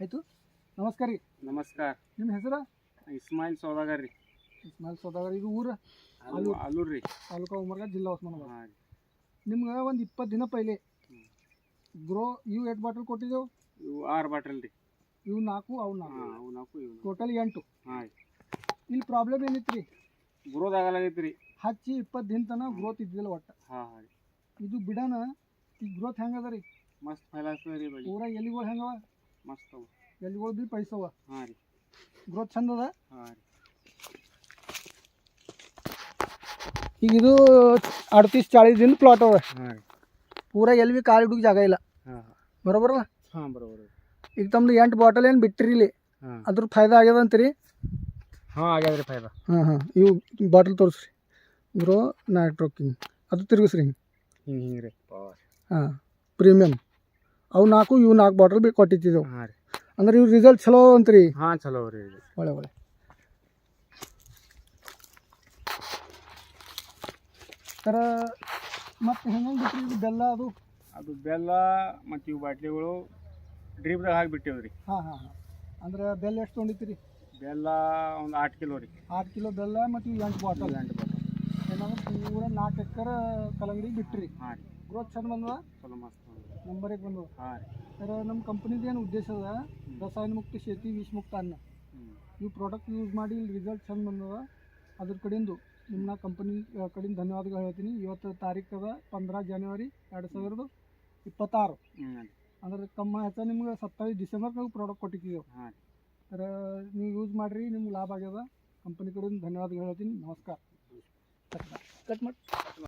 ಆಯಿತು. ನಮಸ್ಕಾರ ರೀ. ನಮಸ್ಕಾರ. ನಿಮ್ಮ ಹೆಸರು? ಇಸ್ಮಾಯಿಲ್ ಸೌದಾಗರ್ ರೀ. ಇಸ್ಮಾಯಿಲ್ ಸೌದಾಗರ್. ಇದು ಊರು ಆಲೂರು ರೀ, ತಾಲೂಕಾ ಉಮರ್ಗಾ, ಜಿಲ್ಲಾ ಉಸ್ಮಾನಾಬಾದ್. ಹಾಂ ರೀ. ನಿಮ್ಗೆ ಒಂದು 20 ದಿನ ಪೈಲೆ ಗ್ರೋ ಇವು 8 ಬಾಟಲ್ ಕೊಟ್ಟಿದ್ದೆವು. ಇವು 6 ಬಾಟಲ್ ರೀ. ಇವು 4 ಅವು 4 ಹಾಂ, ಅವು 4 ಇವು 4. ಟೋಟಲ್ 8. ಹಾಂ ರೀ. ಇಲ್ಲಿ ಪ್ರಾಬ್ಲಮ್ ಏನಿತ್ತು ರೀ? ಗ್ರೋತ್ ಆಗಲಾಗೈತಿ ರೀ. ಹಚ್ಚಿ 20 ದಿನ ತನಕ ಗ್ರೋತ್ ಇದ್ದಿಲ್ಲ ಒಟ್ಟು. ಹಾಂ ಹಾಂ ರೀ. ಇದು ಬಿಡನ ಈ ಗ್ರೋತ್ ಹೆಂಗದ ರೀ? ಮಸ್ತ್ ಫೈಲಾಸ್ತದ ರೀ ಬಳಿ. ಪೂರ ಎಲಿಗಳು ಹೆಂಗವ? ಮಸ್ತ್ ಅವ. ಎಲಿಗಳು ಭೀ ಪೈಸವ. ಹಾಂ ರೀ. ಗ್ರೋತ್ ಚಂದ ಅದ. ಹಾಂ ರೀ. ಈಗ ಇದು 38-40 ದಿನ ಪ್ಲಾಟ್ ಅವ. ಹಾಂ ರೀ. ಪೂರ ಎಲ್ಲಿ ಭೀ ಕಾಲು ಇಡೋಕೆ ಜಾಗ ಇಲ್ಲ. ಹಾಂ ಹಾಂ ಬರೋಬರಲ್ಲ? ಹಾಂ ಬರೋಬರ. ಈಗ ತಮ್ಮದು 8 ಬಾಟಲ್ ಏನು ಬಿಟ್ಟಿರಿ ಇಲ್ಲಿ, ಹಾಂ ಅದ್ರ ಫಾಯ್ದಾ ಆಗ್ಯದ ಅಂತೀರಿ? ಹಾಂ ಆಗ್ಯದ ರೀ ಫೈದಾ. ಹಾಂ ಹಾಂ. ಇವು ಬಾಟಲ್ ತೋರಿಸ್ರಿ. ಗ್ರೋ ನೈಟ್ರೋಕಿಂಗ್ ಅದು ತಿರುಗಿಸ್ರಿ ಹಿಂಗೆ. ಹಿಂಗೆ ರೀ ಪವರ್. ಹಾಂ, ಪ್ರೀಮಿಯಮ್. ಅವು 4 ಇವು 4 ಬಾಟಲ್ ಬೇಕು ಕೊಟ್ಟಿದ್ದೆವು. ಹಾಂ ರೀ. ಅಂದ್ರೆ ಇವು ರಿಸಲ್ಟ್ ಚಲೋ ಅಂತೀರಿ? ಹಾಂ ಚಲೋ ರೀ ಇದು. ಒಳ್ಳೆ ಒಳ್ಳೆ. ಸರ ಮತ್ತು ಹೆಂಗೆ ಬಿಟ್ರಿ ಇದು ಬೆಲ್ಲ ಅದು? ಅದು ಬೆಲ್ಲ ಮತ್ತು ಇವು ಬಾಟ್ಲಿಗಳು ಡ್ರಿಪ್ದಾಗ ಹಾಕಿ ಬಿಟ್ಟೇವು ರೀ. ಹಾಂ ಹಾಂ ಹಾಂ. ಅಂದ್ರೆ ಬೆಲ್ಲ ಎಷ್ಟು ತೊಗೊಂಡಿತ್ತೀರಿ? ಬೆಲ್ಲ ಒಂದು 8 ಕಿಲೋ ರೀ. 8 ಕಿಲೋ ಬೆಲ್ಲ ಮತ್ತು ಇವು 8 ಬಾಟಲ್. 8 ಬಾಟಲ್. ಏನಾದ್ರು ಪೂರ 4 ಎಕರೆ ಕಲ್ಲಂಗಡಿ ಬಿಟ್ರಿ. ಹಾಂ ರೀ. ಗ್ರೋತ್ ಚಂದ ಬಂದದ, ಚಲೋ ಮಸ್ತ್ ಬಂದದ. ನಂಬರಿಗೆ ಬಂದದ. ಹಾಂ ರೀ. ಸರ್ ನಮ್ಮ ಕಂಪ್ನಿದು ಏನು ಉದ್ದೇಶ ಅದ, ರಸಾಯನ ಮುಕ್ತ ಶೇತಿ ವಿಷಮುಕ್ತ ಅನ್ನ. ಇವು ಪ್ರಾಡಕ್ಟ್ ಯೂಸ್ ಮಾಡಿ ಇಲ್ಲಿ ರಿಸಲ್ಟ್ ಚಂದ ಬಂದದ. ಅದ್ರ ಕಡೆಯಿಂದ ನಿಮ್ಮ ಕಂಪನಿ ಕಡೆಯಿಂದ ಧನ್ಯವಾದಗಳು ಹೇಳ್ತೀನಿ. ಇವತ್ತು ತಾರೀಖದ 15 ಜನವರಿ 2026. ಅಂದ್ರೆ ಕಮ್ಮ ಹೆಚ್ಚ ನಿಮ್ಗೆ 27 ಡಿಸೆಂಬರ್ನಾಗ ಪ್ರಾಡಕ್ಟ್ ಕೊಟ್ಟಿದ್ದೀವಿ. ಹಾಂ ಸರ್ ನೀವು ಯೂಸ್ ಮಾಡಿರಿ, ನಿಮ್ಗೆ ಲಾಭ ಆಗ್ಯದ. ಕಂಪನಿ ಕಡೆಯಿಂದ ಧನ್ಯವಾದಗಳು ಹೇಳ್ತೀನಿ. ನಮಸ್ಕಾರ. ಕಟ್ ಮಾಡಿ.